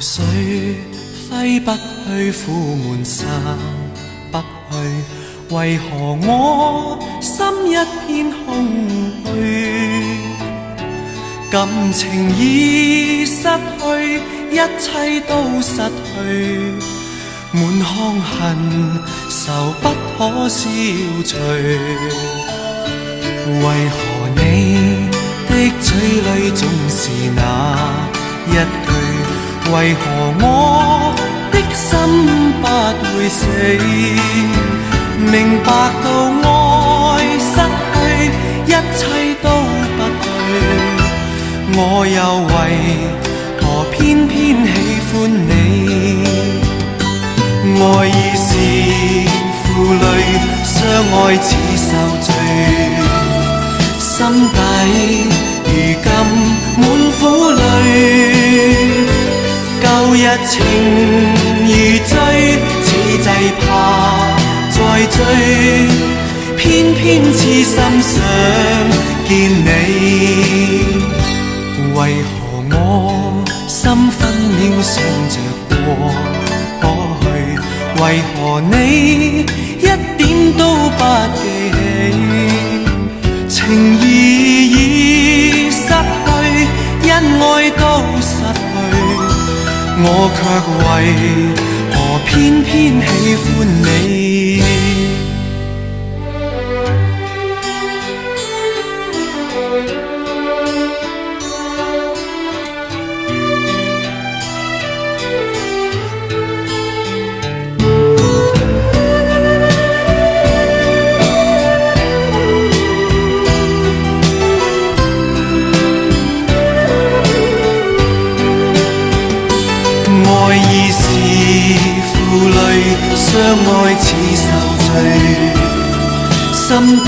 水揮不去，苦悶散不去，為何我心一片空虛？感情已失去，一切都失去，滿腔恨愁不可消除。為何你的嘴裡總是那一句？為何我的心不會死？明白到愛失去，一切都不對，我又為何偏偏喜歡你？愛已是負累，相愛似受罪，心底如今滿苦淚。舊日情如醉，此際怕再追，偏偏痴心想見你。為何我心分秒想着過去？為何你一點都不記起？情義已失去，因愛都失去，我卻為何偏偏喜歡你？相愛似受罪，心底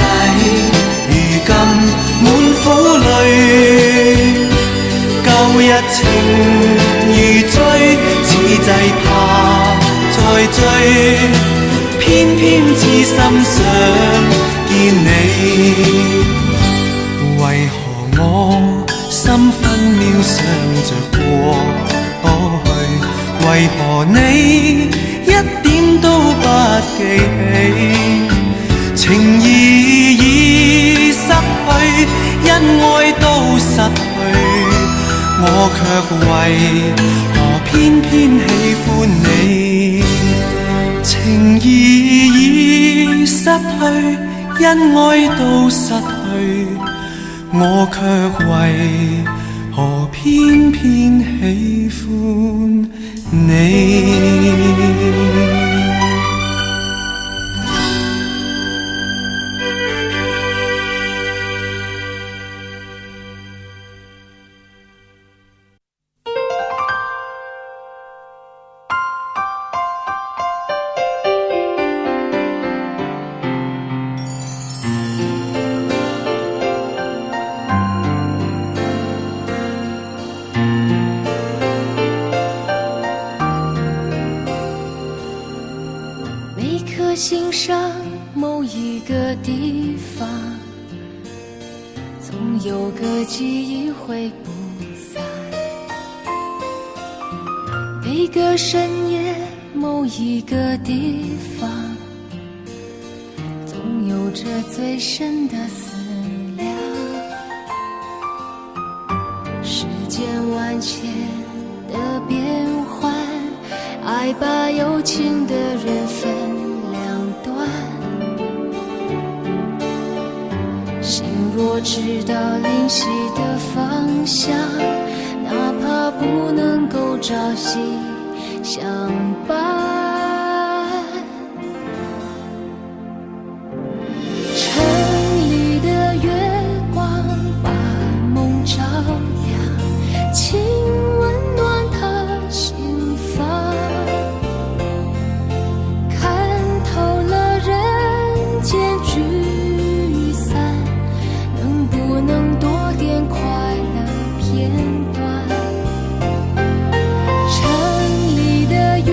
如今滿苦淚。舊日情如醉，此際怕再追，偏偏痴心想見你。為何我心分秒想着過去？為何你一點都不記起？情義已失去，因愛都失去，我卻為何偏偏喜歡你？情義已失去，因愛都失去，我卻為何偏偏喜歡你？心上某一个地方，总有个记忆挥不散。每个深夜某一个地方，总有着最深的思量。世间万千的变幻，爱把有情的人分若知道灵犀的方向，哪怕不能够朝夕相伴。城里的月光把梦照亮，请温暖他心房，看透了人间聚能多点快乐片段。城里的月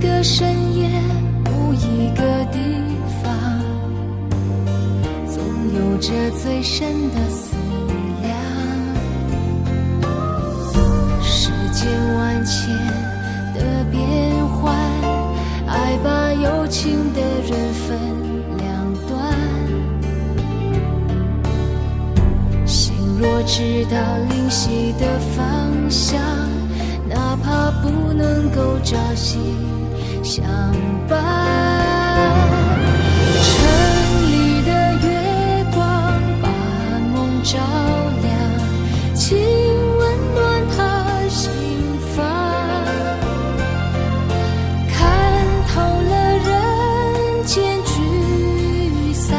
个深夜，不一个地方，总有着最深的思量。世间万千的变幻，爱把有情的人分两端。心若知道灵犀的方向，哪怕不能够朝夕相伴。城里的月光把梦照亮，请温暖他心房。看透了人间聚散，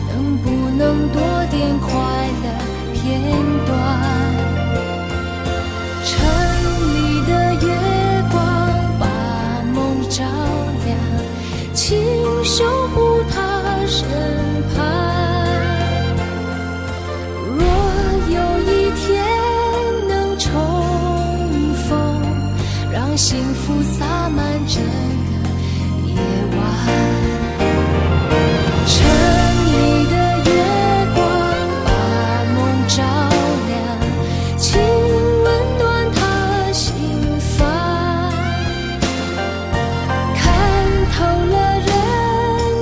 能不能多点快乐片段？守护他身旁。若有一天能重逢，让幸福洒满整个夜晚。城里的月光把梦照亮，请温暖他心房。看透了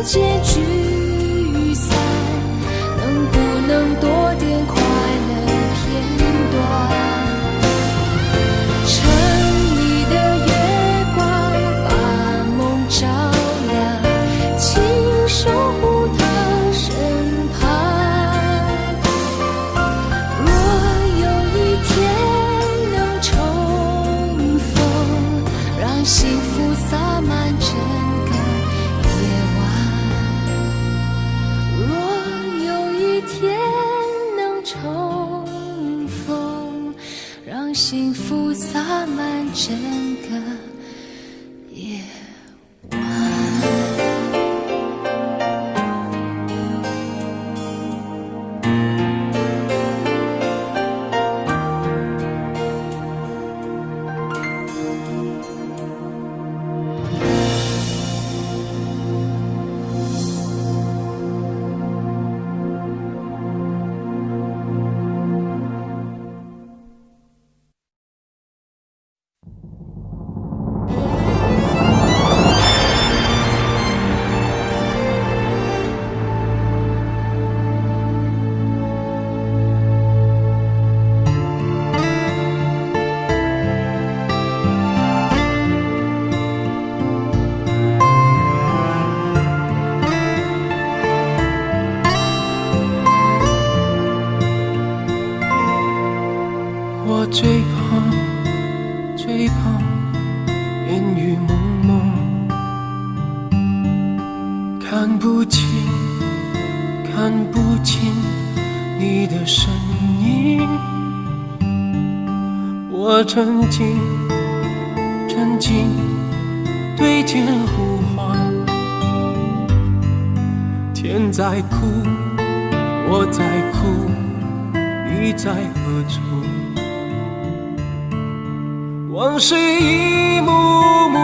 结聚散，能不能多点快乐片段？城里的月光把梦照亮，请守护他身旁。若有一天能重逢，让幸福洒满整个夜晚。天能重逢，让幸福洒满整个夜晚。最怕烟雨蒙蒙，看不清你的身影。我沉静对天呼唤，天在哭，我在哭，你在何处？往事一幕幕，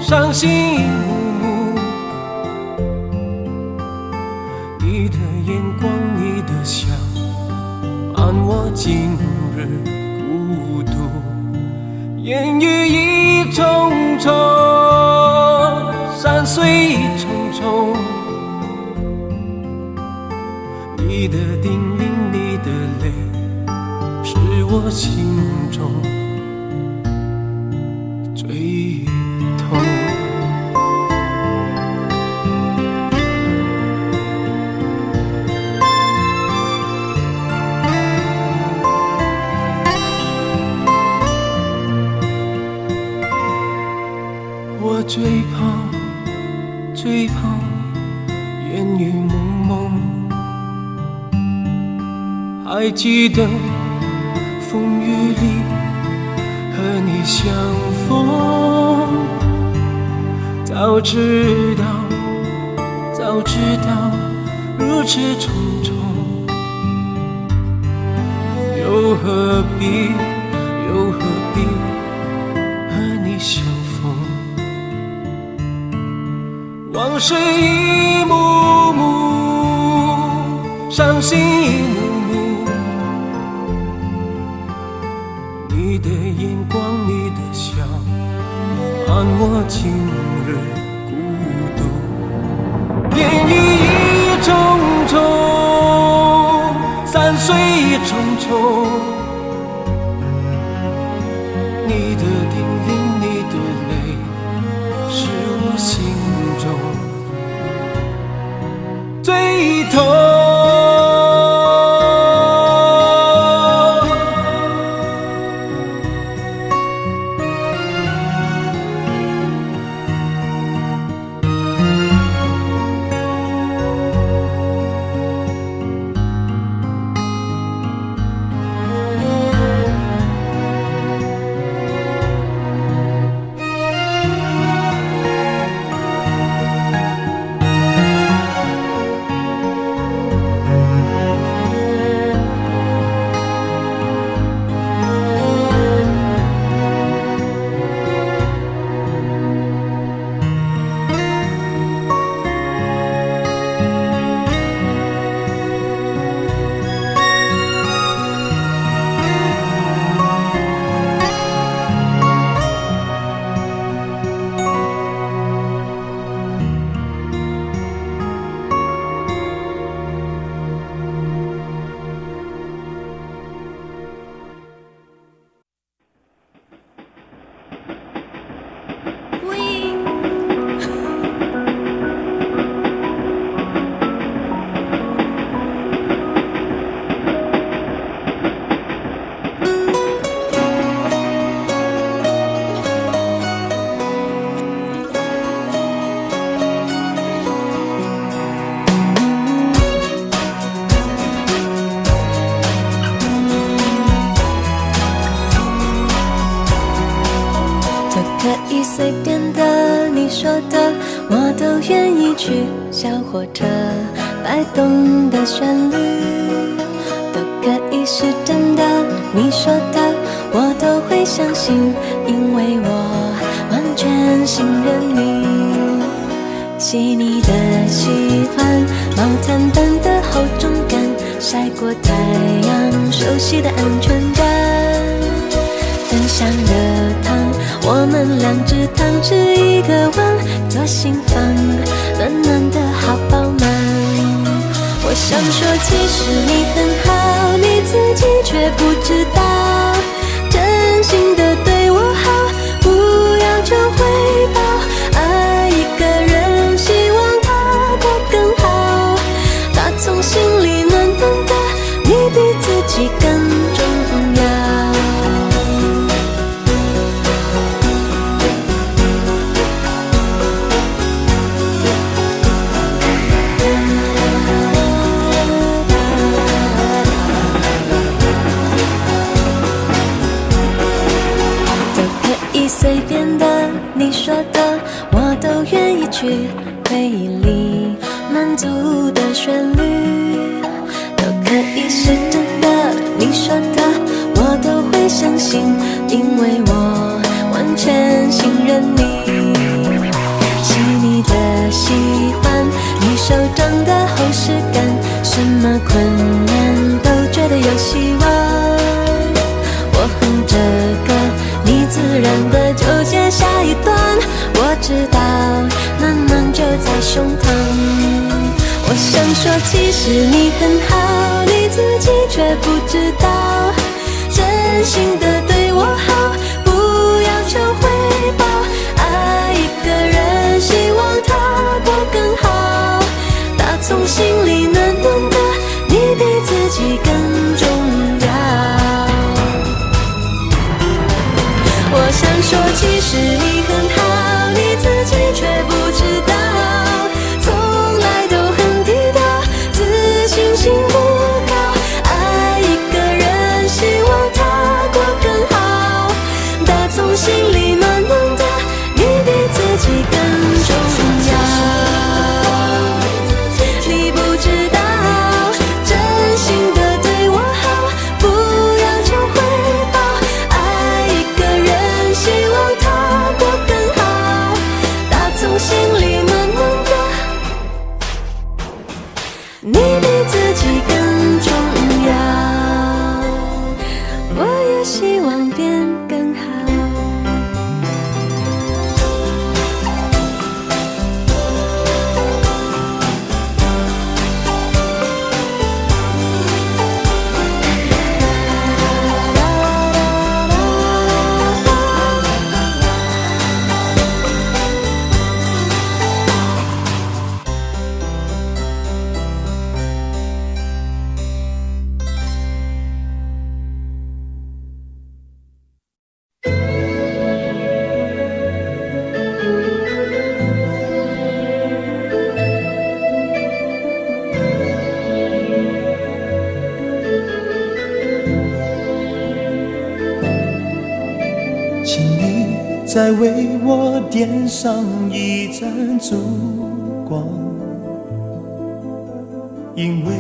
伤心一幕幕。你的眼光，你的笑，伴我今日孤独。烟雨一重重，山水一重重。你的叮咛，你的泪，是我心中最痛。我最怕烟雨蒙蒙，还记得风雨里和你相逢，早知道如此重重，又何必和你相逢。流水一幕幕，伤心一幕幕。你的眼光，你的笑，伴我今日孤独。烟雨一重重，山水一重重。你的叮咛，你的泪，是我心中最痛。随便的，你说的，我都愿意去。小火车摆动的旋律，都可以是真的。你说的，我都会相信，因为我完全信任你。细腻的喜欢，毛毯般的厚重感，晒过太阳，熟悉的安全感。分享的糖，我们两只汤匙一个碗，左心房，暖暖的好饱满。我想说，其实你很好，你自己却不知道，真心的对我好，不要求回报。爱一个人，希望他过更好，打从心里暖暖的，你比自己更重要。随便的，你说的，我都愿意去。回忆里满足的旋律，都可以是真的。你说的，我都会相信，因为我完全信任你。细腻的喜欢，你手掌的厚实感，什么困难都觉得有希望。我哼着歌，你自然的就接下一段，我知道暖暖就在胸膛。我想说，其实你很好，你自己却不知道，真心的对我好，不要求回报。爱一个人，希望他过更好，打从心里暖暖的，你比自己更重要。我想说，其实你很好，你自己却不知道，从来都很低调，自信心不高。爱一个人，希望他过更好，打从心里暖暖的，你比自己更重要。你不知道，真心的对我好，不要求回报。爱一个人，希望他望变更好。请你再为我点上一盏烛光，因为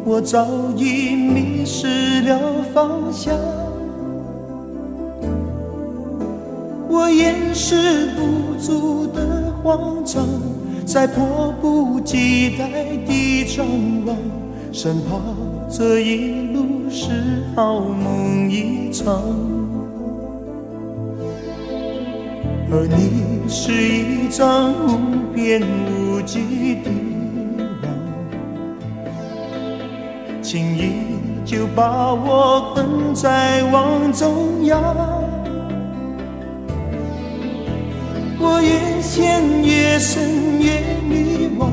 我早已迷失了方向。我掩饰不住的慌张，在迫不及待地张望，生怕这一路是好梦一场。而你是一张无边无际的网，轻易就把我困在网中央。我越陷越深越迷惘，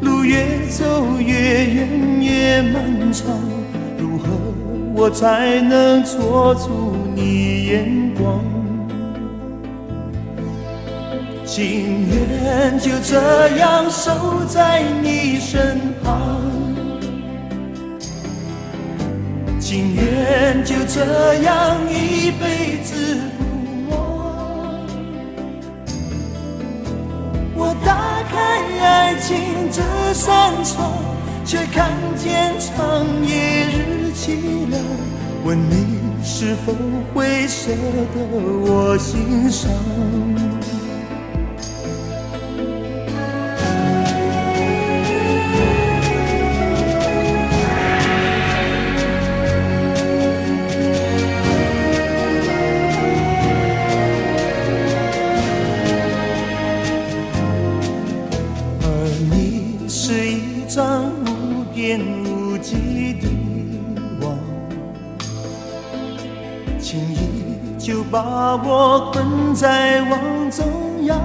路越走越远越漫长，如何我才能捉住你眼光？情愿就这样守在你身旁，情愿就这样一辈子不忘。我打开爱情这扇窗，却看见长夜日凄凉。问你是否会舍得我心伤？无边无际的网，轻易就把我困在网中央。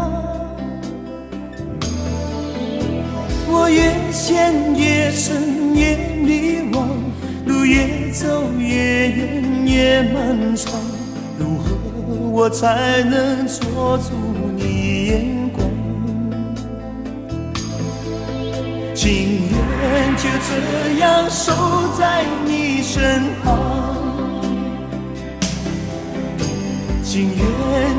我越陷越深越迷惘，路越走越远越漫长，如何我才能捉住你眼光？情愿就这样守在你身旁，情愿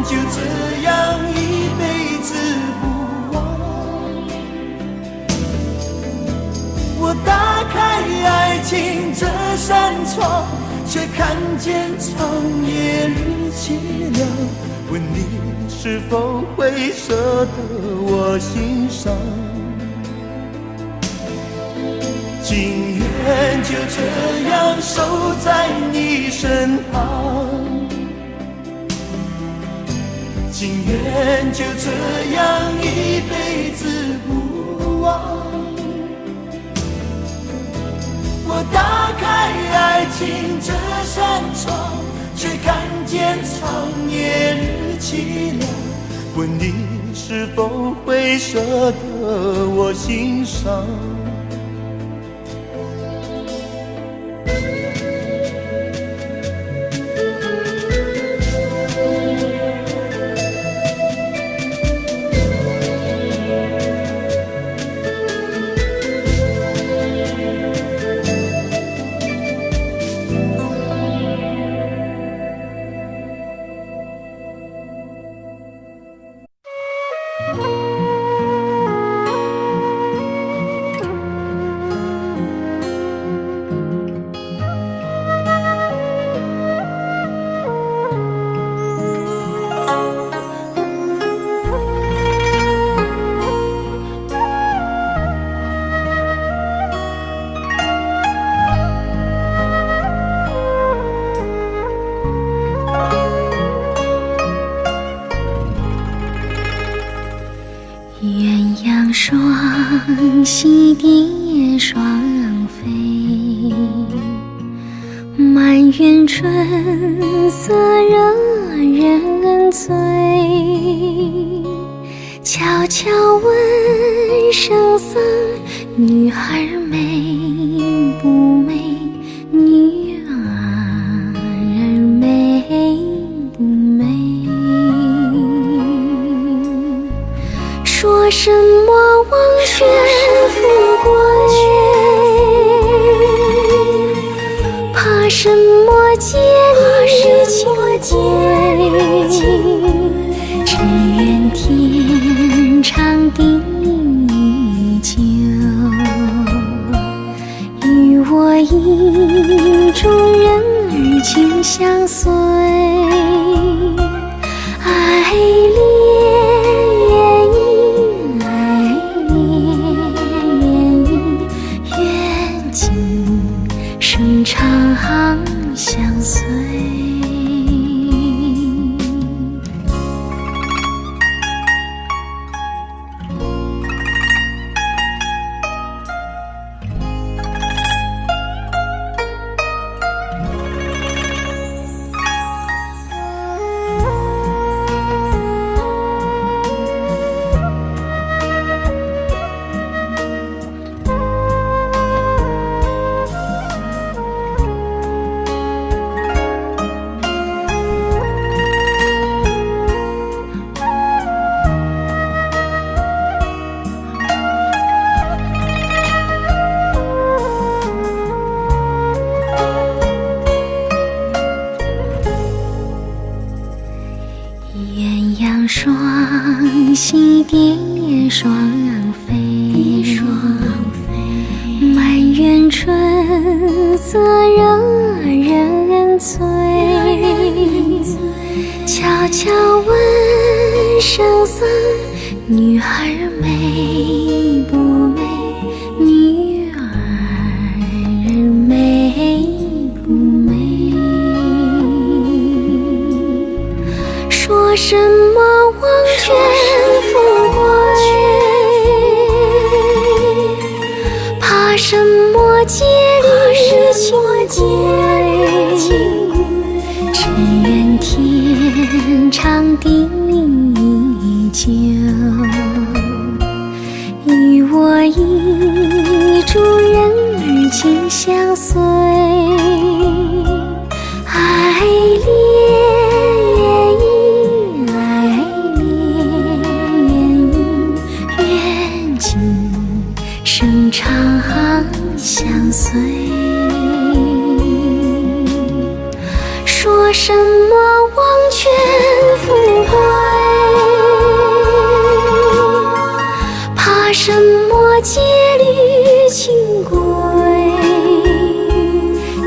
就这样一辈子不忘。我打开爱情这扇窗，却看见长夜日凄凉。问你是否会舍得我心伤？情愿就这样守在你身旁，情愿就这样一辈子不忘。我打开爱情这扇窗，却看见长夜日凄凉。问你是否会舍得我心伤？溪蝶双飞，满园春色惹人醉。悄悄问圣僧，女孩美不美？女儿美不美？说什么忘却富贵，怕什么戒律清规，只愿天长地久，与我意中人儿情相随。爱恋长相随。鸳鸯双栖蝶双飞，满园春色惹人醉。悄悄问圣僧，女孩美不美？女儿美不美？说什么忘却富贵，怕什么戒律清规，只愿天长地久，与我意中人儿情相随。爱恋长相随。说什么忘却富贵，怕什么戒律清规，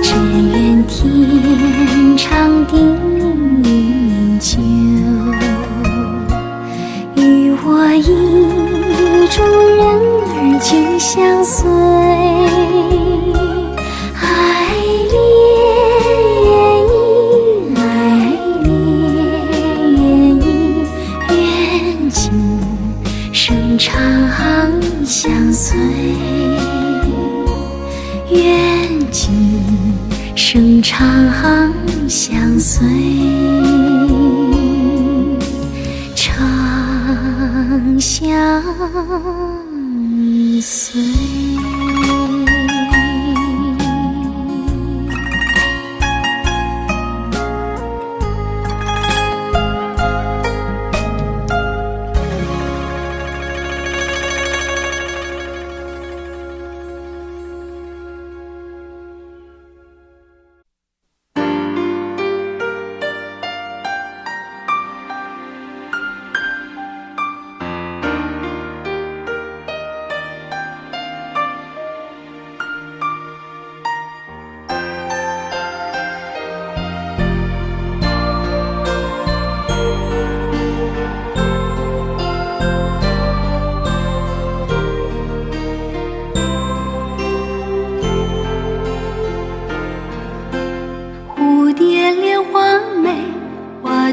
只愿天长地久，与我意中人儿情相随。爱恋愿今生长相随，愿今生长相随，长相随。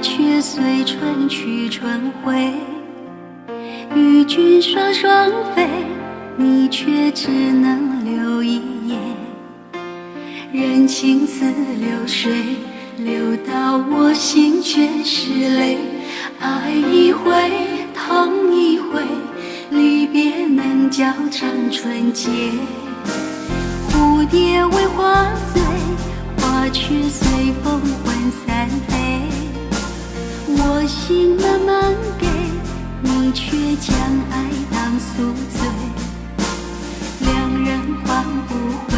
却随春去春回，与君双双飞，你却只能留一眼。人情似流水，流到我心却是泪。爱一回，痛一回，离别能较长纯洁。蝴蝶为花醉，花却随风魂散飞。我心慢慢给，你却将爱当宿醉。两人换不回，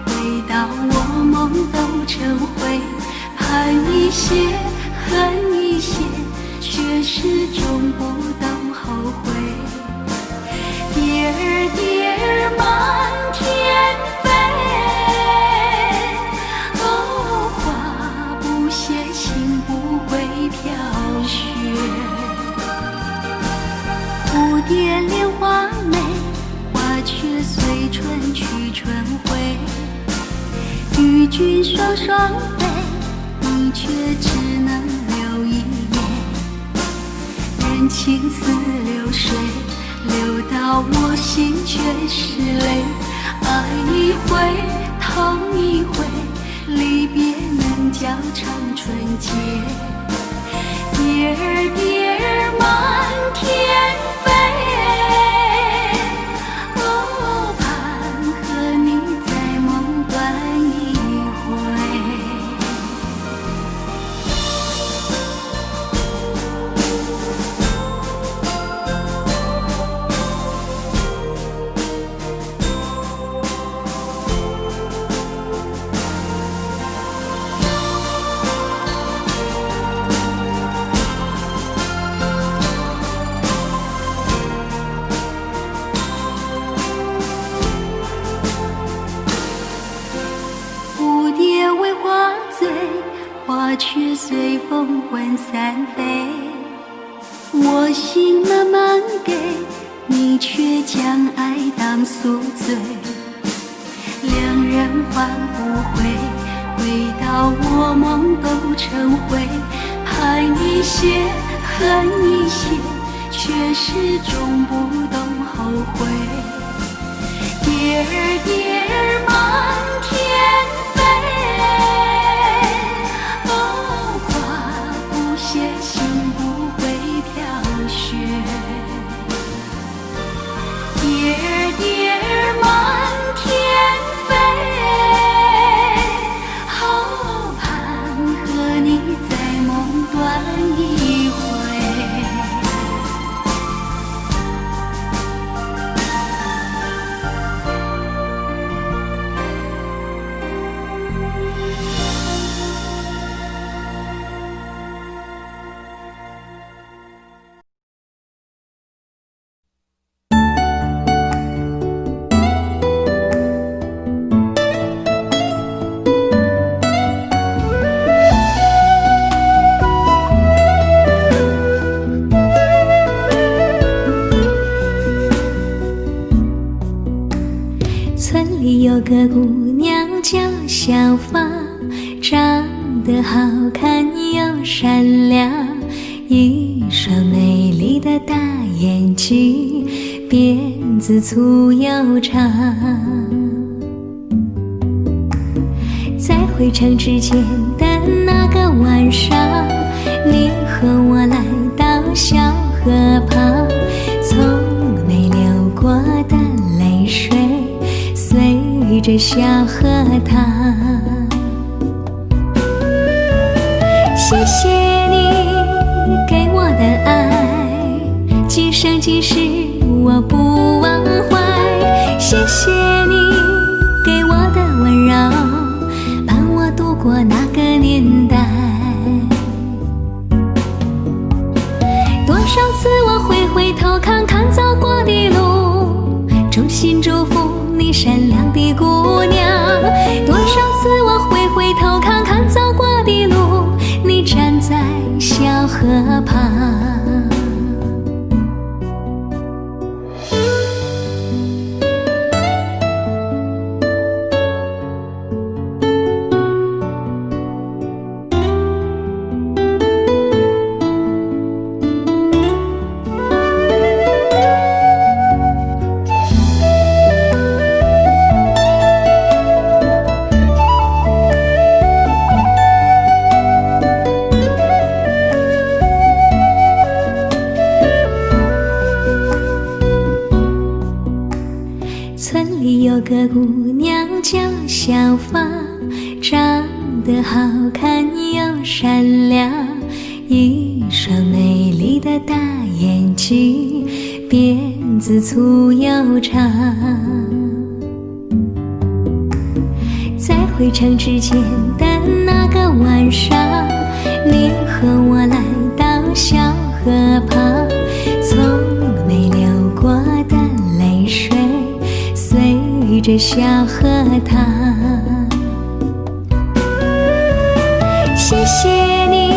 回到我梦都成灰。盼一些，恨一些，却始终不懂后悔。蝶儿蝶儿满天飞，哦，花不谢，心不会飘雪。蝴蝶恋花美，花却随春去春回。与君双双飞，你却只能留一眼。人情似流水，流到我心却是泪。爱一回，痛一回，离别能较长纯洁。蝶儿蝶儿满天飞，哦，盼和你在梦断一回。蝴蝶为花醉，花却随风魂散飞。我心慢慢给，你却将爱当宿醉。两人换不回，回到我梦都成灰。盼一些，恨一些，却始终不懂后悔。蝶儿蝶儿满天飞，哦，花不谢，心不会飘雪。蝶儿蝶儿满天飞，好盼和你在梦断一回。村里有个姑娘叫小芳，长得好看又善良，一双美丽的大眼睛，辫子粗又长。在回城之前的那个晚上，你和我来到小河旁，从没流过的泪水随着小河淌。谢谢你给我的爱，今生今世我不忘怀。谢谢你给我的温柔，伴我度过那个年代。多少次我会回头看看走过的路，衷心祝福你善良的姑娘。多少次我会回头看看走过的路，你站在小河旁。个姑娘叫小芳，长得好看又善良，一双美丽的大眼睛，辫子粗又长。在回城之前的那个晚上，你和我来到小河旁，从没流过的泪水随着小河淌。谢谢你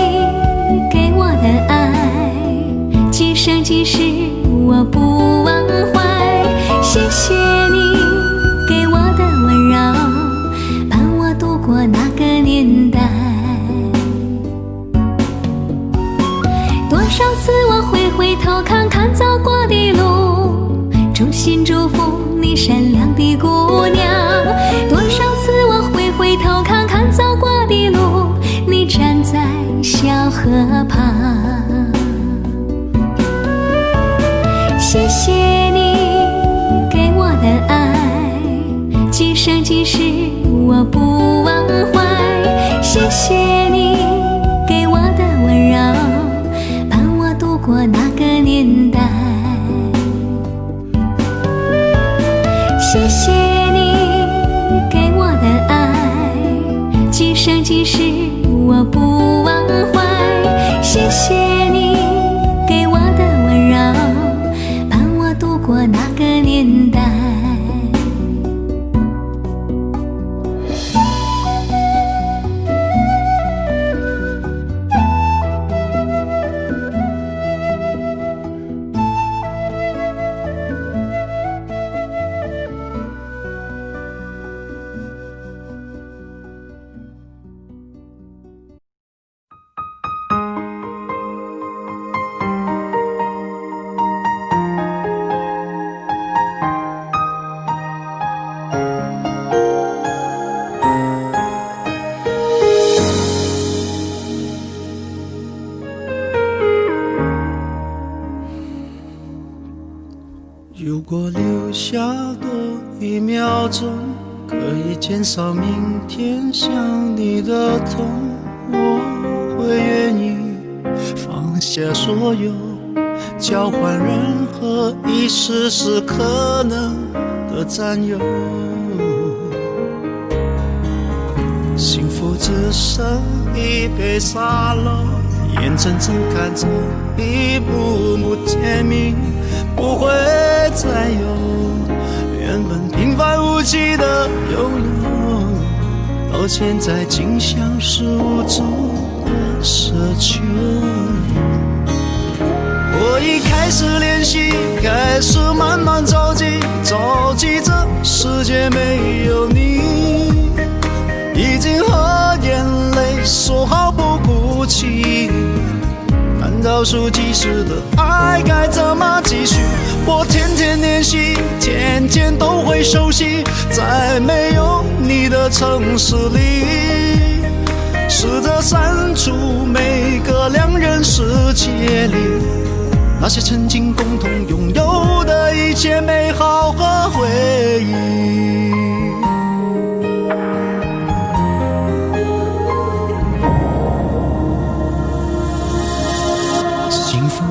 给我的爱，今生今世我不忘怀。谢谢你给我的温柔，伴我度过那个年代。多少次我会回头看看走过的路，衷心祝福你善良的姑娘。多少次我会回头看看走过的路，你站在小河旁。谢谢你给我的爱，今生今世我不忘怀。谢谢你给我的温柔，伴我度过那个年代。谢谢你给我的爱，今生今世我不忘怀。谢谢你给我的温柔，伴我度过那个年代。如果留下多1秒钟，可以减少明天想你的痛，我会愿意放下所有，交换任何一丝丝可能的占有。幸福只剩一杯沙漏，眼睁睁看着一幕幕甜蜜不会再有，原本平凡无奇的拥有，到现在竟像是无助的奢求。我已开始练习，开始慢慢着急，着急这世界没有你，已经和眼泪说好不哭泣。倒数计时的爱该怎么继续？我天天练习，天天都会熟悉，在没有你的城市里，试着删除每个两人世界里那些曾经共同拥有的一切美好和回忆。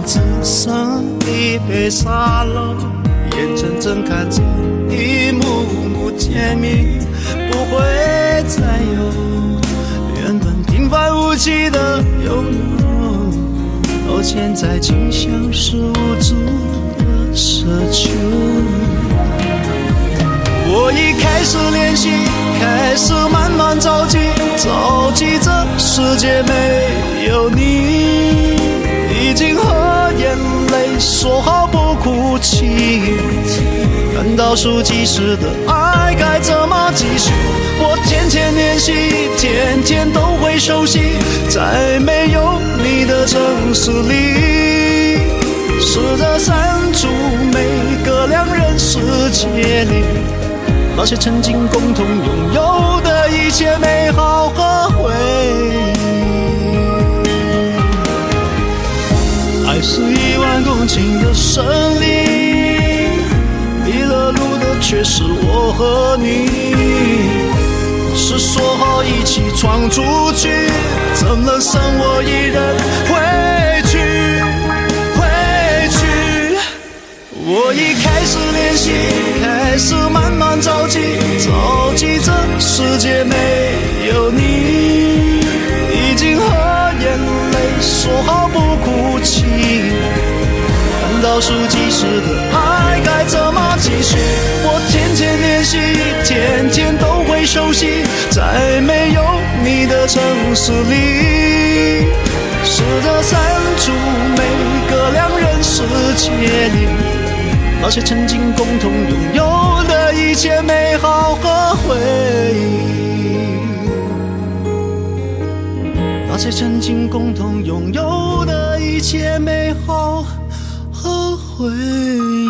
只剩一杯沙漏，眼睁睁看着一幕幕甜蜜不会再有，原本平凡无奇的拥有，到现在竟像是无助的奢求。我已开始练习，开始慢慢着急，着急这世界没有你，已经和眼泪说好不哭泣，看倒数计时的爱该怎么继续？我天天练习，天天都会熟悉，在没有你的城市里，试着删除每个两人世界里那些曾经共同拥有的一切美好和回忆。爱是10000公顷的森林，迷了路的却是我和你。是说好一起闯出去，怎能剩我一人回去？我已开始练习，开始慢慢着急，着急这世界没有你，已经和眼泪说好不哭泣。难道数计时的爱该怎么继续？我天天练习，天天都会熟悉，在没有你的城市里，试着删除每个两人世界里那些曾经共同拥有的一切美好和回忆，那些曾经共同拥有的一切美好和回忆。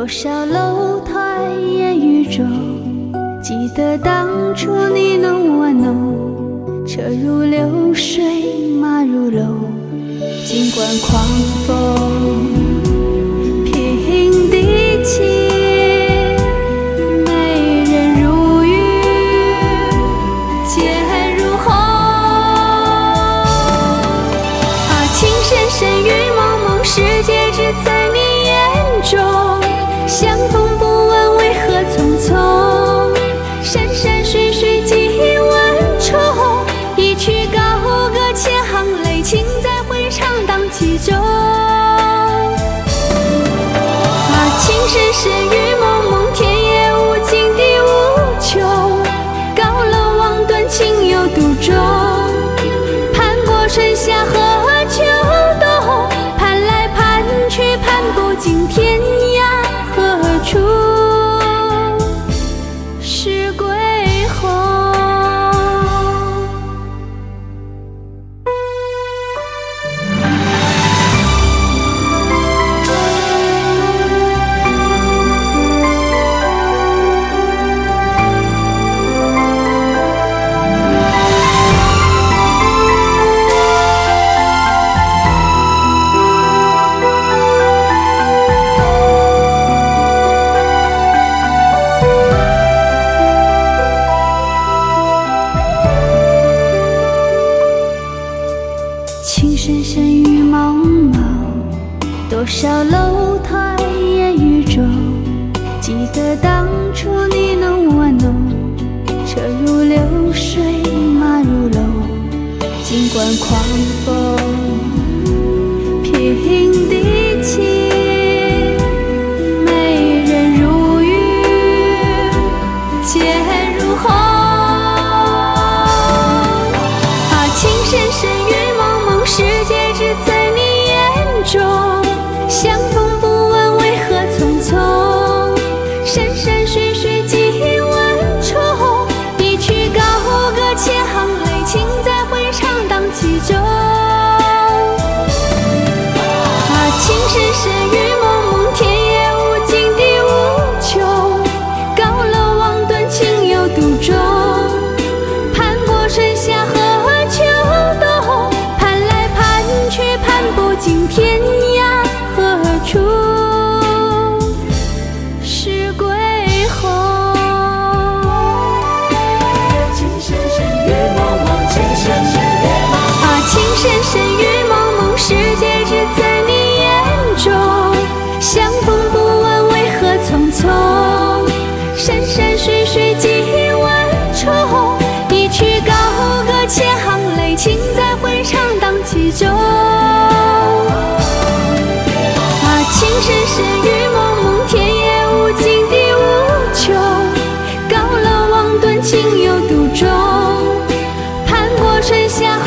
多少楼台烟雨中，记得当初你侬我侬，车如流水马如楼，尽管狂风平地起，美人如玉剑如虹。情深深雨蒙蒙，世界只在你眼中，相逢不问为何匆匆，山山水水几万重，一曲高歌千行泪，情在回肠荡气中。情深深雨蒙蒙，天也无尽地无穷，高楼望断情有独钟，盼过春夏和秋冬，盼来盼去盼不尽天涯何处是归鸿。情深深雨蒙蒙，多少楼台烟雨中，记得当初你侬我侬，车如流水马如楼，尽管狂风平地起，美人如玉剑如虹。情深深雨蒙蒙，世界只在你眼中，相逢不问为何匆匆，山山水水几万重，一曲高歌千行泪，情在回肠荡气中。情深深雨蒙蒙，天也无尽地无穷，高楼望断情有独钟，盼过春夏和秋冬，盼来盼去盼不尽天涯何处是归鸿。情深深雨蒙蒙，情深深雨蒙蒙，情深深雨蒙蒙，世界只在你眼中，相逢不问为何匆匆，山山水水几万重，一曲高歌千行泪，情在回肠荡气中。情深深雨蒙蒙，天也无尽地无穷，高楼望断情有独钟，盼过春夏和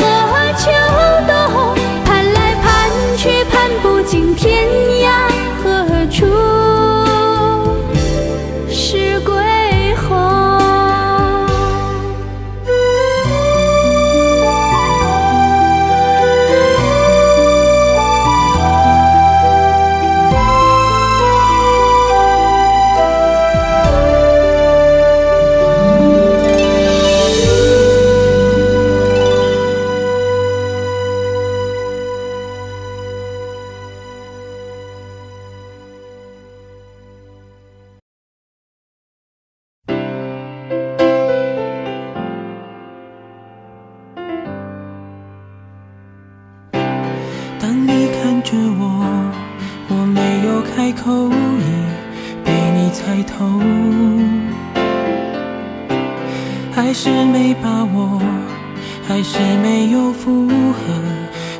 秋冬，盼来盼去盼不尽天涯何处是归鸿。当你看着我，我没有开口，已被你猜透，还是没把握，还是没有符合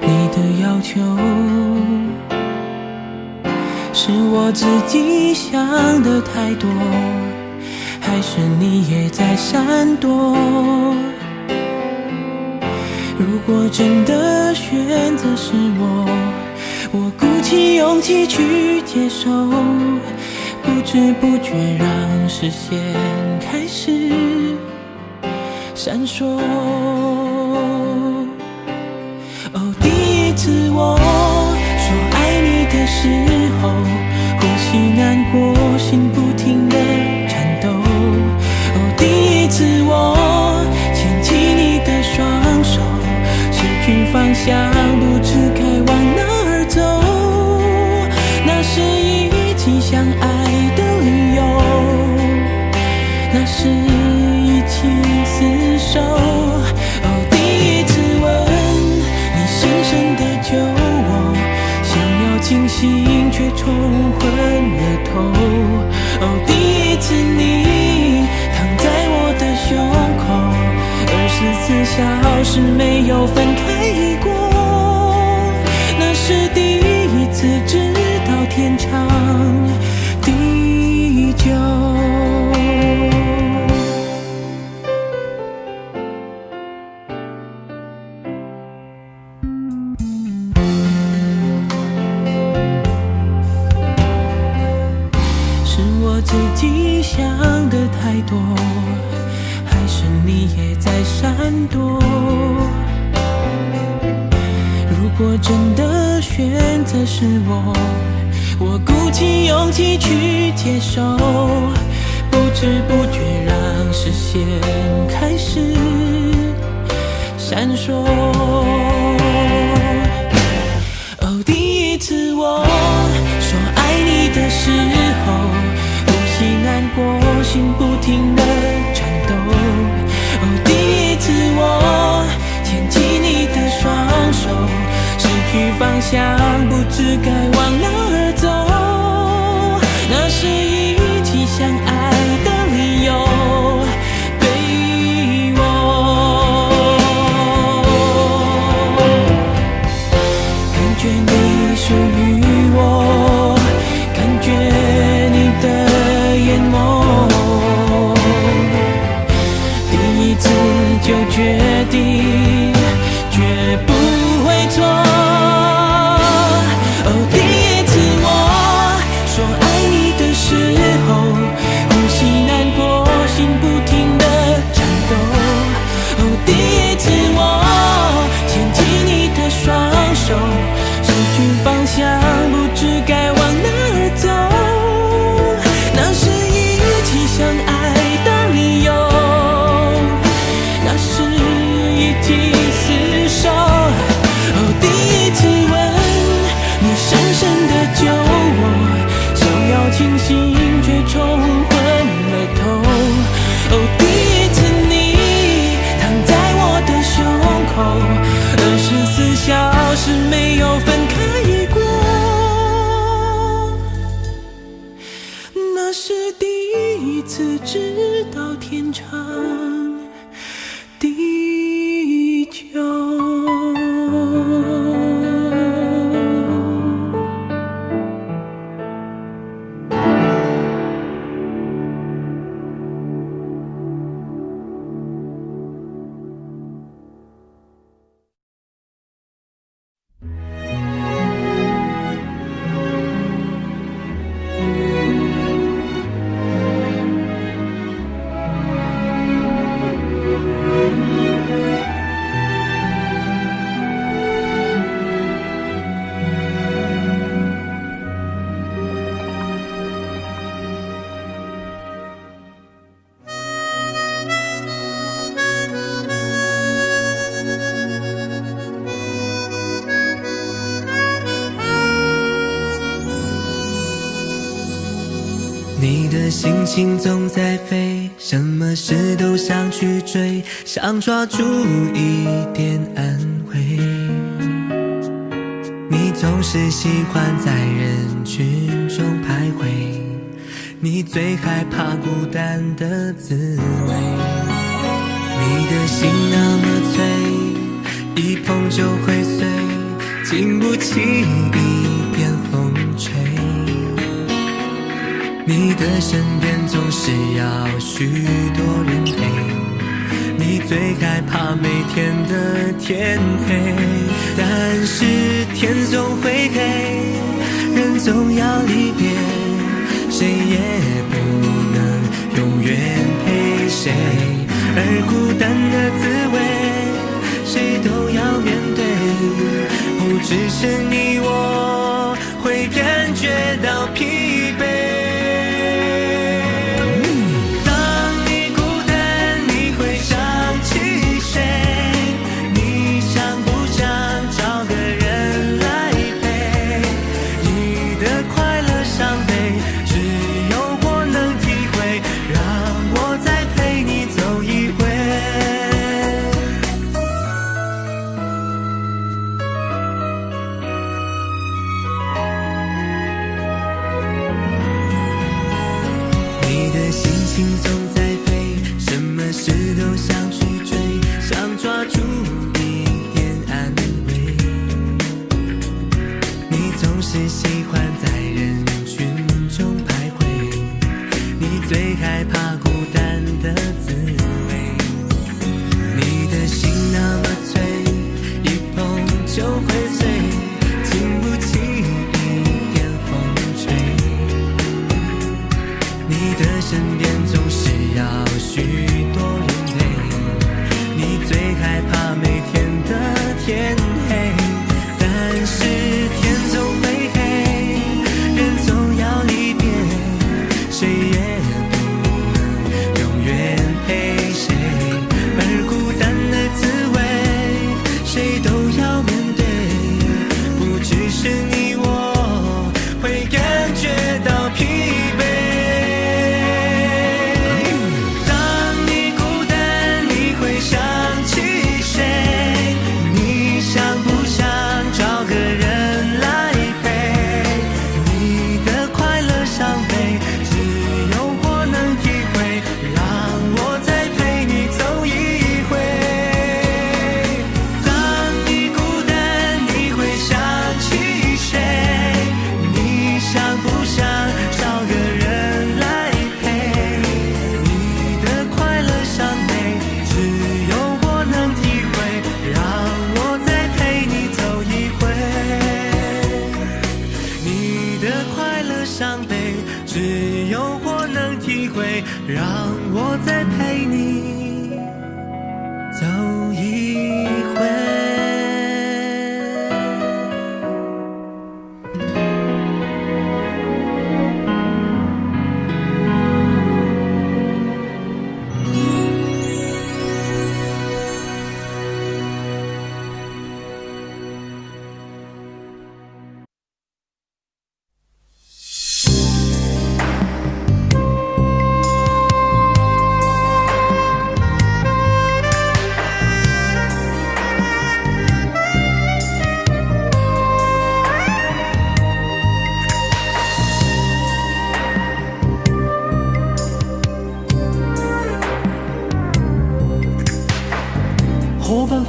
你的要求，是我自己想的太多，还是你也在闪躲？如果真的选择是我鼓起勇气去接受，不知不觉让视线开始闪烁。哦，第一次我说爱你的时候，或许难过心不停地颤抖。哦，第一次我牵起你的双手，失去方向，不知该往哪儿走。那是一起相爱的理由，那是一起厮守。哦，第一次吻你深深地救我，想要清醒却冲昏了头。哦，第一次你躺在我的胸口，24小时没有分开过。那是第一次知道天长地久。是我自己想的太多，还是你也在闪躲？如果真的选择是我鼓起勇气去接受，不知不觉让视线开始闪烁。哦，第一次我说爱你的时候，呼吸难过，心不停地颤抖。哦，第一次我牵起你的双手，失去方向，不知该往哪儿走。那是一起相爱的理由，对我感觉你属于我，感觉你的眼眸，第一次就决定绝不会错。哦，第一次我说爱你的时候，呼吸难过，心不停地颤抖。哦，第一次我牵起你的双手，失去方向，不知该往哪儿走。那是一起相爱的理由，那是一起厮守。哦，第一次吻你深深地救我，想要清醒却冲昏了头。哦，第一次你躺在我的胸口，24小时没有分开过。那是第一次知道天长地久。你的心情总在飞，什么事都想去追，想抓住一点安慰。你总是喜欢在人群中徘徊，你最害怕孤单的滋味。你的心那么脆，一碰就会碎，经不起一片风吹。你的身边总是要许多人陪，你最害怕每天的天黑。但是天总会黑，人总要离别，谁也不能永远陪谁。而孤单的滋味，谁都要面对，不只是你我会感觉到疲惫。你的心情总在飞，什么事都想去追，想抓住一点安慰。你总是喜欢在人群中徘徊，你最害怕孤单的滋味。你的心那么脆，一碰就会碎，经不起一点风吹。你的身边总是要许多人陪，你最害怕每天的天黑。但是天总会黑，人总要离别，谁也不能永远陪谁。而孤单的滋味，谁都要面对，不只是你我会感觉到疲惫。当你孤单，你会想起谁？你想不想找个人来陪？你的快乐伤悲，只有我能体会，让我再陪你走一回。当你孤单，你会想起谁？你想不想找个人来陪？你的快乐伤悲，只有我能体会，让我再陪你走一回。你的快乐伤悲，只有我能体会，让我再陪你走一回。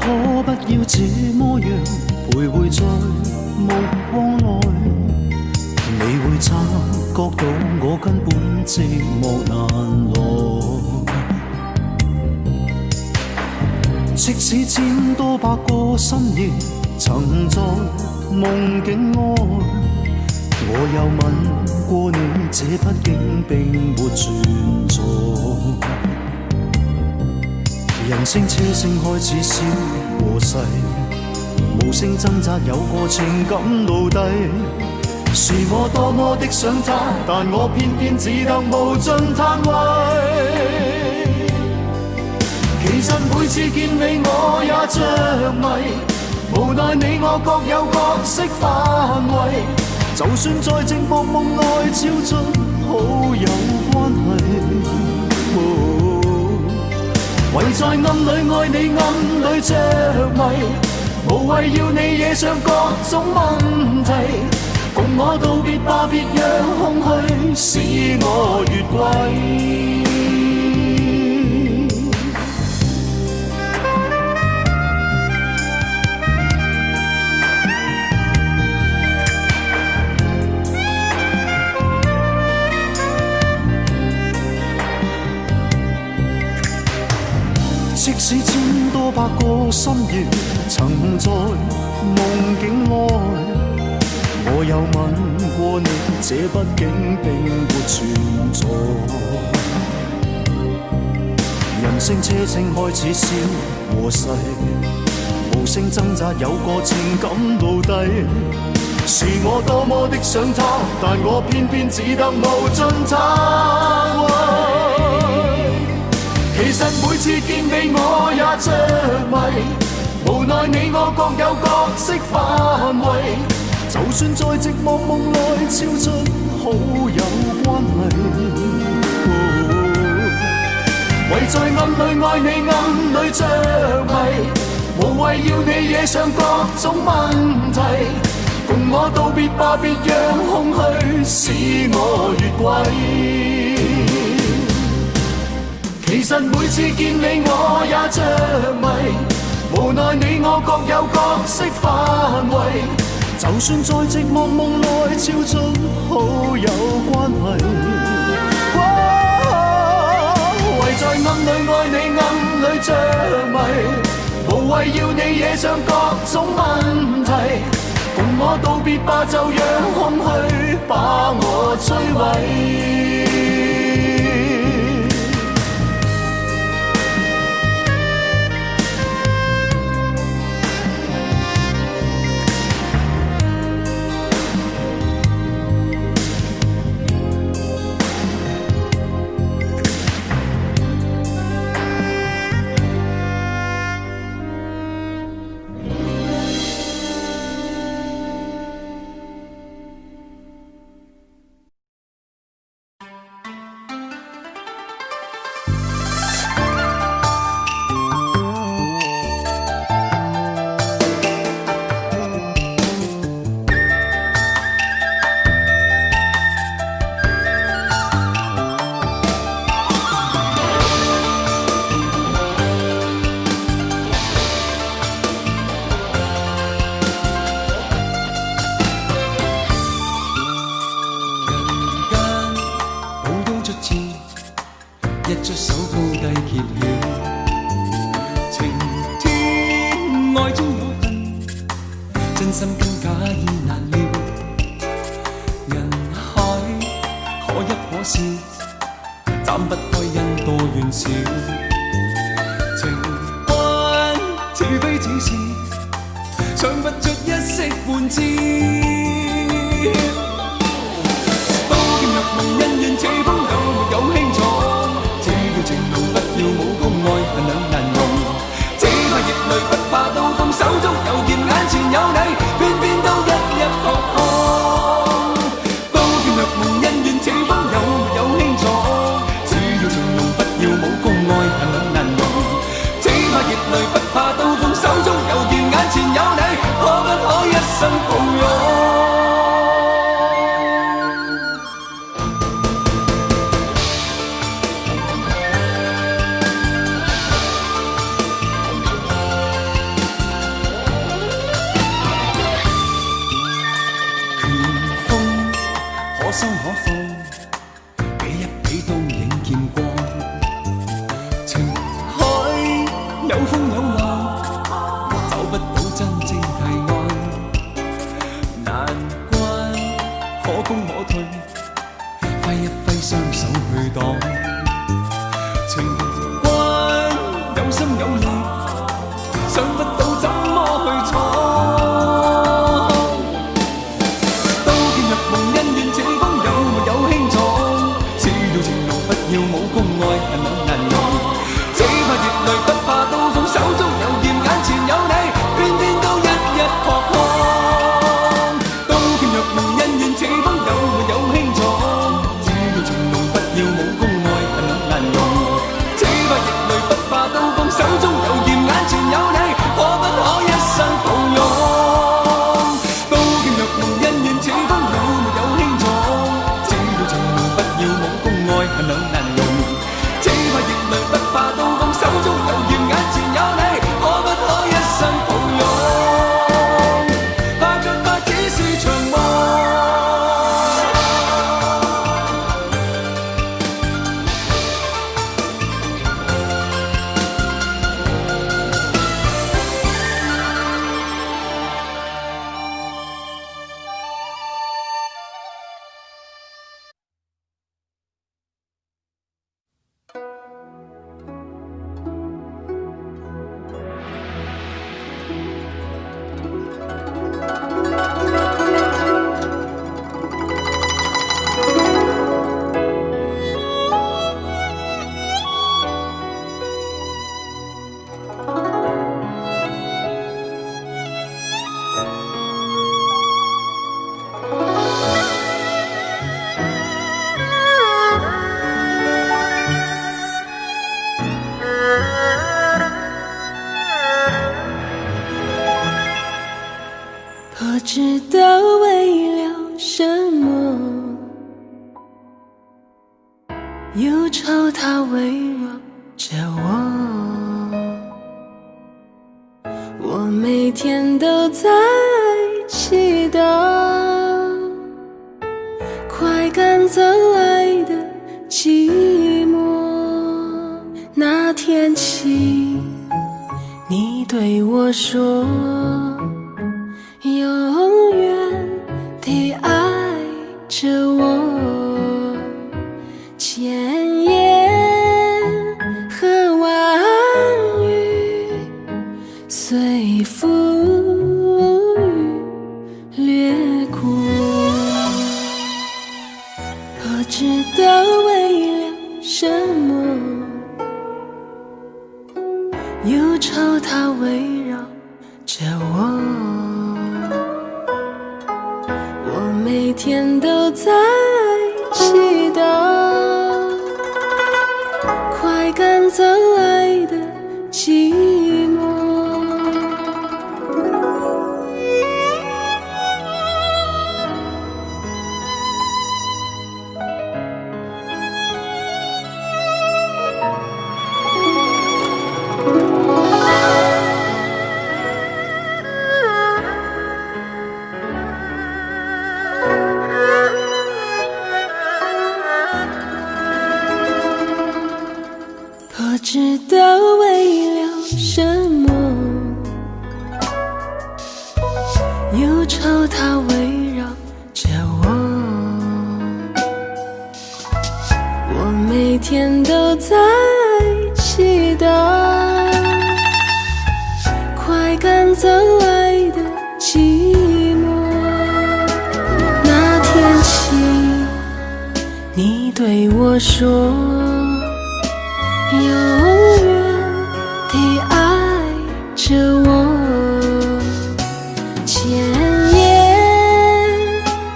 可不要这麼樣徘徊在目光內？你會察覺到我根本寂寞難耐。即使千多百個深夜曾在夢境愛，我有吻過你，這畢竟並沒存在。人聲車聲開始消和逝，無聲掙扎有個情感奴隸。是我多麼的想他，但我偏偏只得無盡嘆謂。其實每次見你我也着迷，無奈你我各有角色範圍。就算在寂寞夢內超出好友關係。唯在暗裏愛你，暗裏着迷，無謂要你惹上各種問題。共我道別吧，別讓空虛使我越軌。即使千多百個深夜曾在夢境愛，我有吻過你，這畢竟並沒存在。人聲車聲開始消和逝，無聲掙扎有個情感奴隸。是我多麼的想他，但我偏偏只得無盡嘆謂。其實每次見你我也着迷，無奈你我各有角色範圍。就算在寂寞夢內超出好友關係，唯在暗裏愛你，暗裏着迷，無謂要你惹上各種問題。共我道別吧，別讓空虛使我越軌。其實每次見你我也着迷，無奈你我各有角色範圍，就算在寂寞夢內超出好友關係，唯在暗裏愛你暗裏着迷，無謂要你惹上各種問題，共我道別吧，就讓空虛把我摧毀。知道为了什么，忧愁它围绕着我。我每天都在祈祷，快赶走来的寂寞。那天起，你对我说，永远地爱着我。千言和万语随风雨掠过，不知道为了什么，忧愁它围绕着我。我每天都在祈祷，快赶走来的寂寞。不知道为了什么，忧愁它围绕着我。我每天都在祈祷，快赶走来的寂寞。那天起，你对我说，永远地爱着我。千言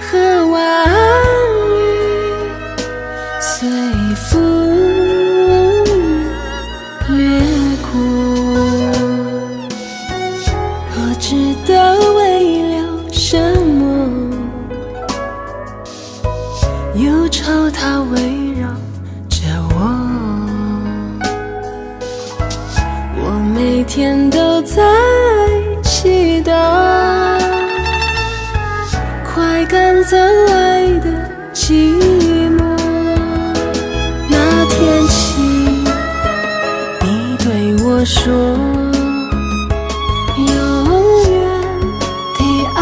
和万语随风雨掠过，不知道为了什么，忧愁它围绕着我。我每天都在祈祷，快赶走来的寂寞。那天起，你对我说，永远地爱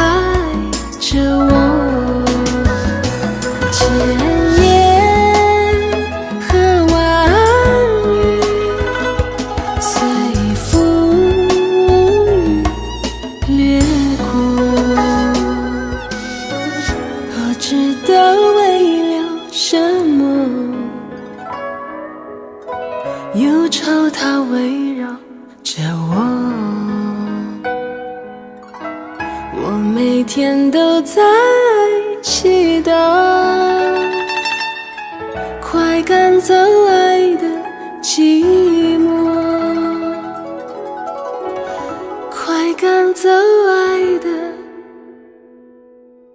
着我。千言和万语随风雨掠过，不知道为了什么，忧愁它围绕着我。我每天都在祈祷，快赶走来的寂寞，快赶走来的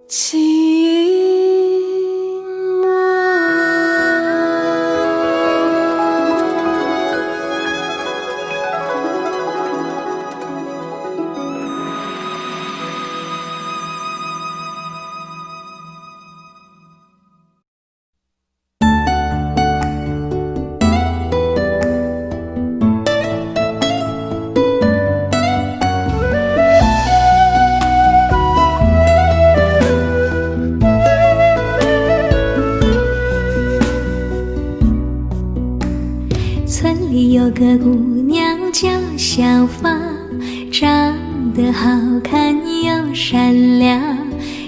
寂寞。村里有个姑娘叫小芳，长得好看又善良，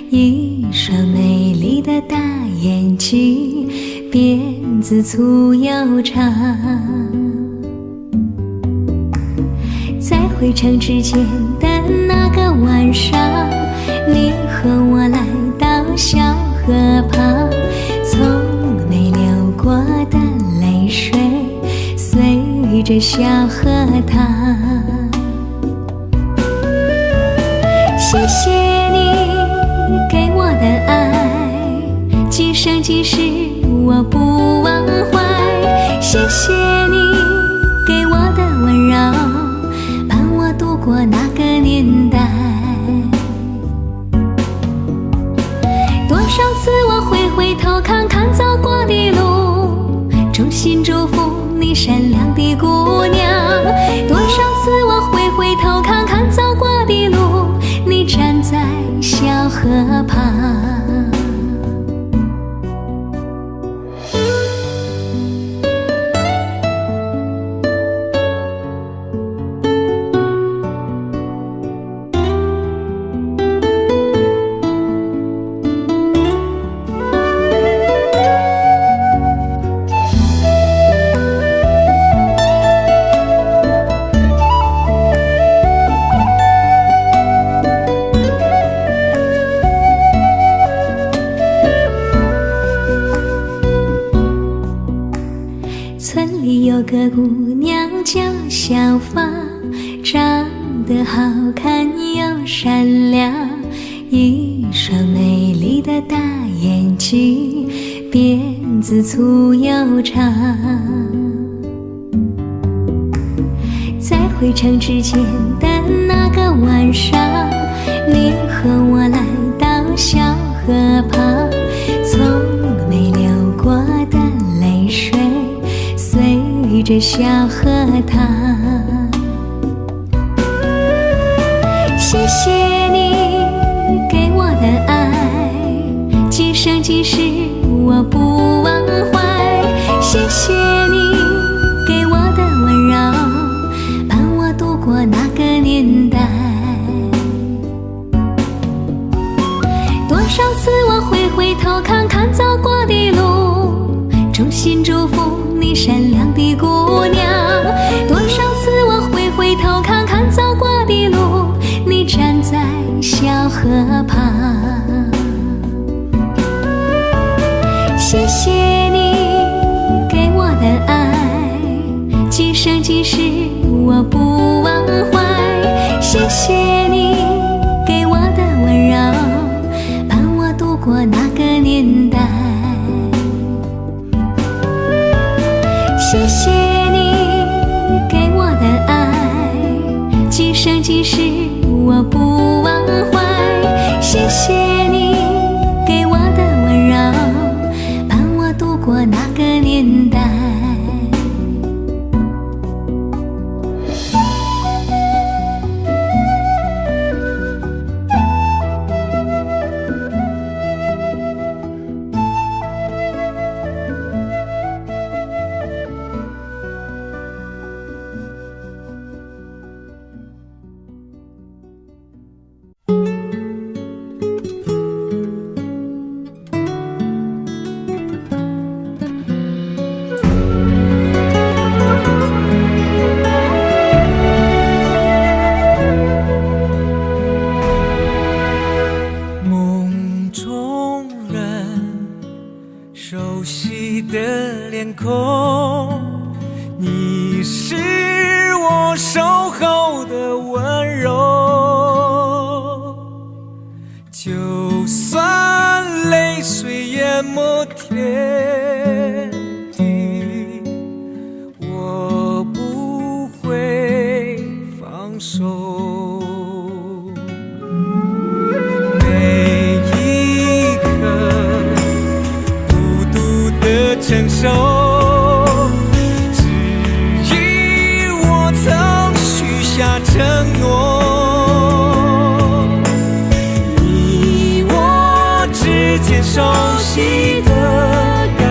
一双美丽的大眼睛，辫子粗又长。在回城之前的那个晚上，你和我来到小河旁，从没流过的泪水随着小河淌。谢谢你给我的爱，今生今世我不忘怀。谢谢你衷心祝福你善良的姑娘。多少次我回头看看走过的路，你站在小河旁。村里有个姑娘叫小芳，长得好看又善良，一双美丽的大眼睛，辫子粗又长。在回城之前的那个晚上，你和我来到小河旁，从没流过的泪水随着小河淌。谢谢你给我的爱，今生今世我不忘怀。谢谢你给我的温柔，伴我度过那个年代。多少次我回头看看走过的路，衷心祝福你善良的姑娘。多少次我回头看看走过的路，你站在小河旁。谢谢你给我的爱，今生今世我不忘怀。谢谢你给我的温柔，伴我度过那个年代。谢谢你给我的爱，今生今世我不忘怀。谢谢你给我的温柔，伴我度过那个年代。熟悉的脸孔，你是我守候的温柔。就算泪水淹没天地，我不会放手。承受，只因我曾许下承诺。你我之间熟悉的感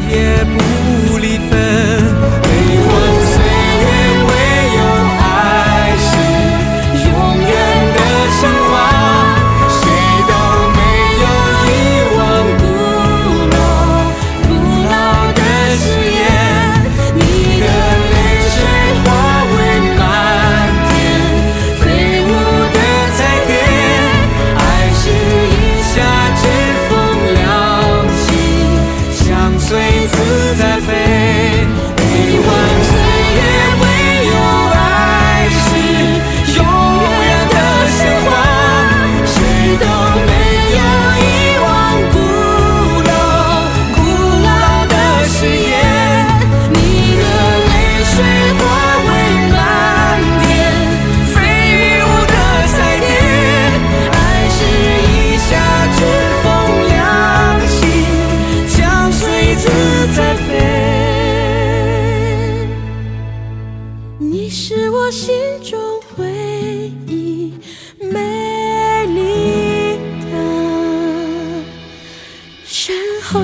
也不离分。悲欢岁月，唯有爱是永远的神话。谁都没有遗忘古老的誓言。你的泪水化为漫天飞舞的彩蝶，爱是一夏之风亮起，相随自在飞。悲欢岁月，唯有爱是永远的神话。谁都没有遗忘古老的誓言。你的泪水化为漫天飞舞的彩蝶，爱是一夏之风亮起，相随自在飞。你是我心中唯一美丽的神话。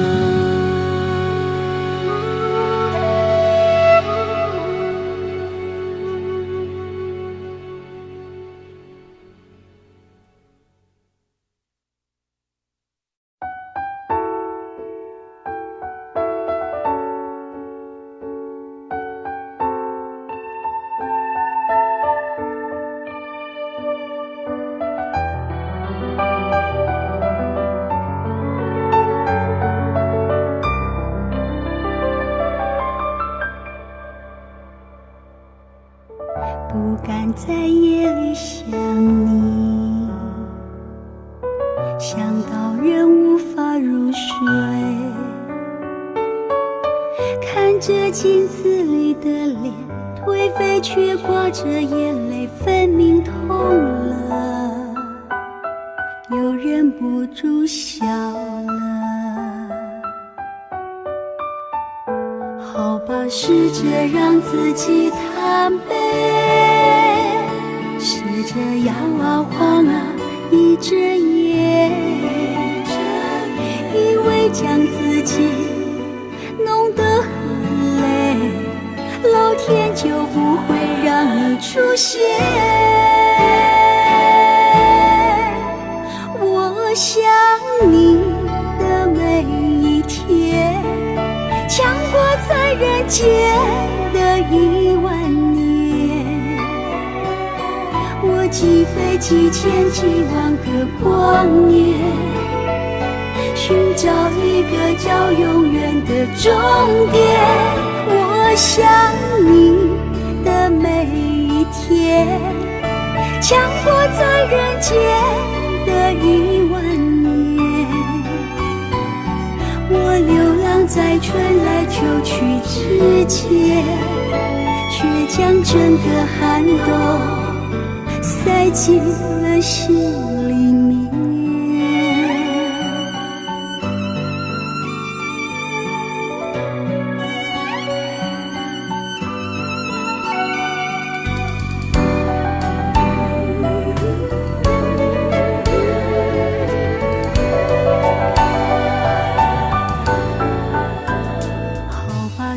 不敢在夜里想你，想到人无法入睡，看着镜子里的脸，颓废却挂着眼泪，分明痛了，又忍不住笑了。好吧，试着让自己坦白，试着摇啊晃啊一整夜，以为将自己弄得很累，老天就不会让你出现。我想你的每一天，强过在人间的1万年。我几飞几千几万个光年，寻找一个叫永远的终点。我想你的每一天，强过在人间的1万年。我流浪在春来秋去之间，却将整个寒冬塞进了心里面。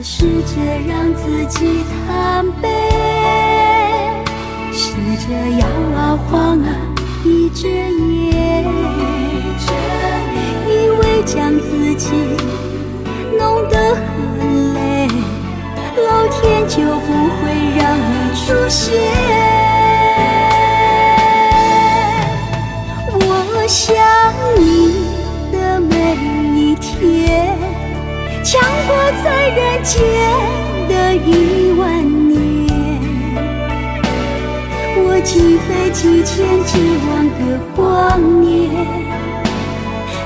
试着让自己坦白，试着摇啊晃啊一整夜，以为将自己弄得很累，老天就不会让你出现。我想你的每一天，强过在人间的1万年。我几飞几千几万个光年，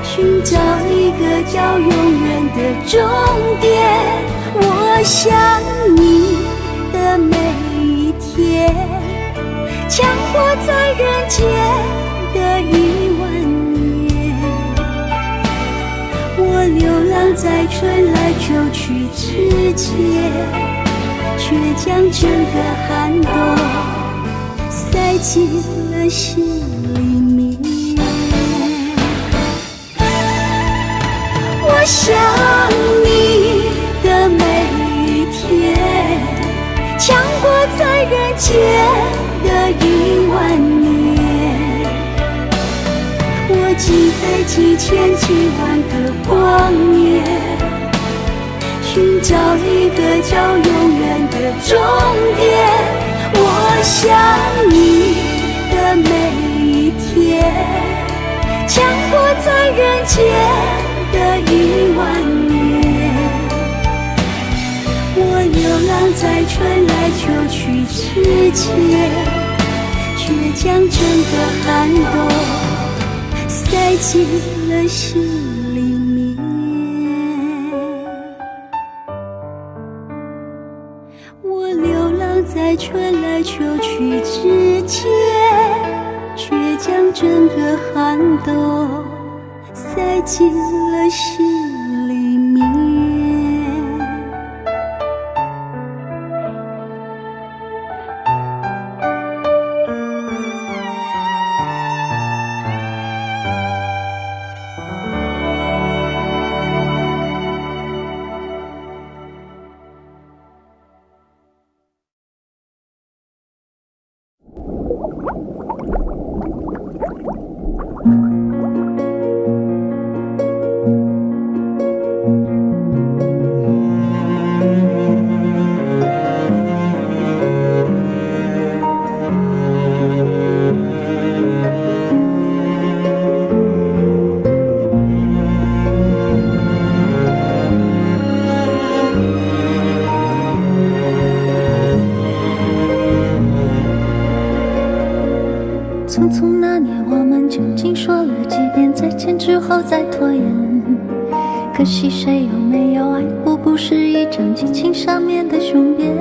寻找一个叫永远的终点。我想你的每一天，强过在人间的1万年。我流浪在春来秋去之间，却将整个寒冬塞进了心里面。我想你几千几万个光年，寻找一个叫永远的终点。我想你的每一天，将活在人间的10000年。我流浪在春来秋去之间，却将整个寒冬塞进了心里面。我流浪在春来秋去之间，却将整个寒冬塞进了心里面。匆匆那年，我们究竟说了几遍再见之后再拖延？可惜谁又没有爱过，不是一张激情上面的雄辩。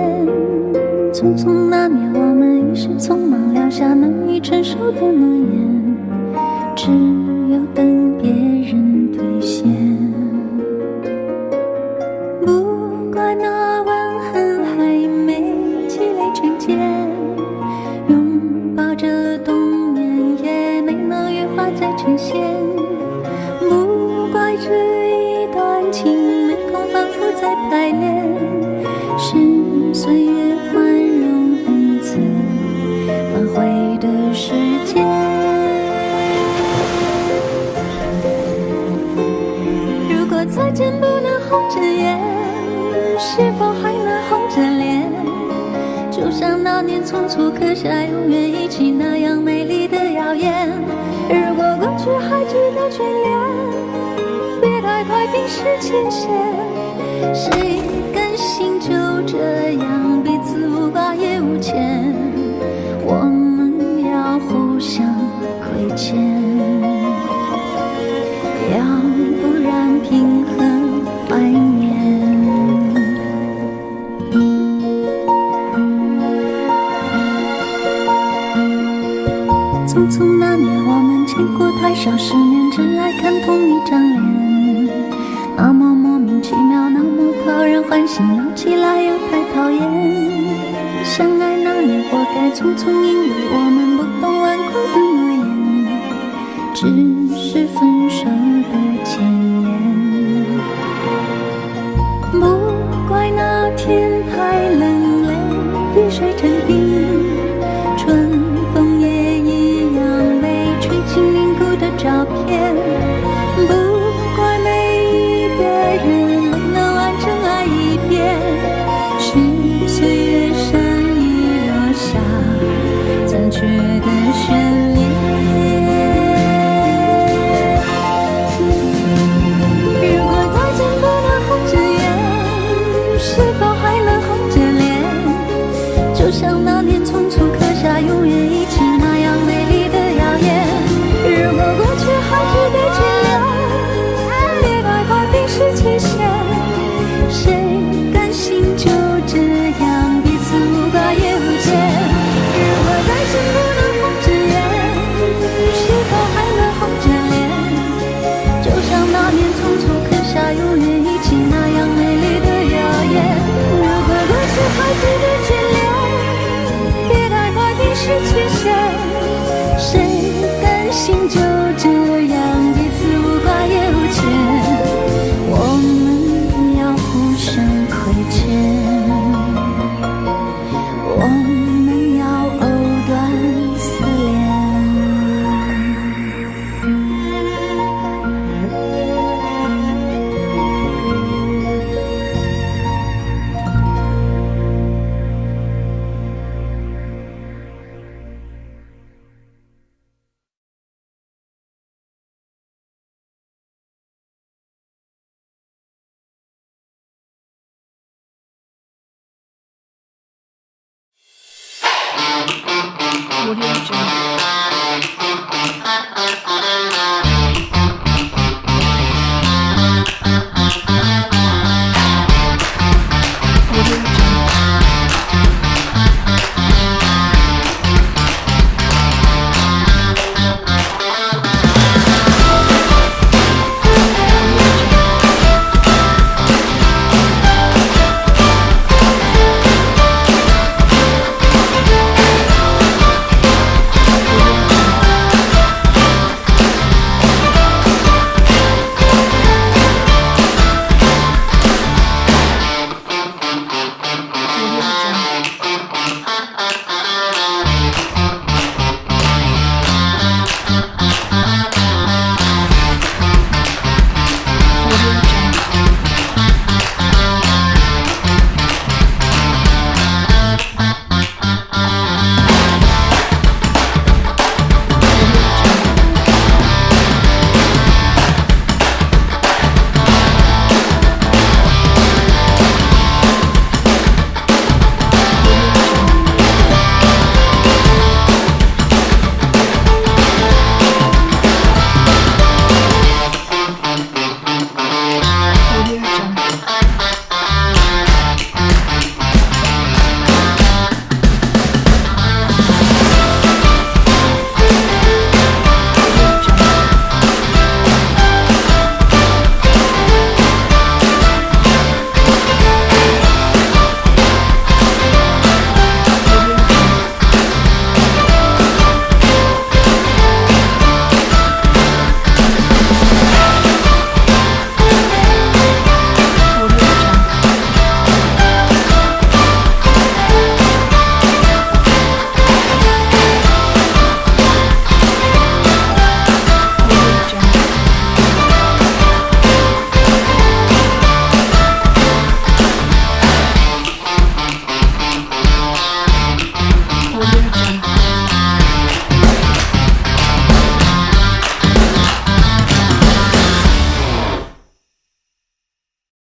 匆匆那年，我们一时匆忙撂下难以承受的诺言，只有等别人兑现。不怪那吻痕还没积累成茧，拥抱着冬眠也没能羽化再成仙。不怪这一段情没空反复再排练，是岁月宽容恩赐反悔的时间。如果再见不能红着眼，是否还能红着脸？就像那年匆促刻下永远一起那样美丽的谣言。如果过去还值得眷恋，别太快冰释前嫌。谁甘心就这样彼此无挂也无牵？我们要互相亏欠，要不然凭何怀念？匆匆那年，我们见过太少世面，只爱看同一张脸，那么莫名其妙，那么讨人欢喜，闹起来又太讨厌。相爱那年活该匆匆，因为我们不懂顽固的诺言，只是分手的前言。不怪那天太冷，泪滴水成冰，春风也一样被吹进凝固的照片。不怪每一个人没能完整爱一遍，是岁月善意落下残缺的悬念。如果再见不能红着眼，是否还能红着脸？就像那年匆促刻下永远一起那样美丽的谣言。如果过去还值得眷恋，别太快冰释前嫌。谁甘心就这样彼此无挂也无牵？如果再见不能红着眼，是否还能红着脸？就像那年匆促刻下永远一起那样美丽的谣言。如果过去还值得眷恋，别太快冰释前嫌。谁甘心就这样彼此无挂也无牵？我们 Audio Jungle.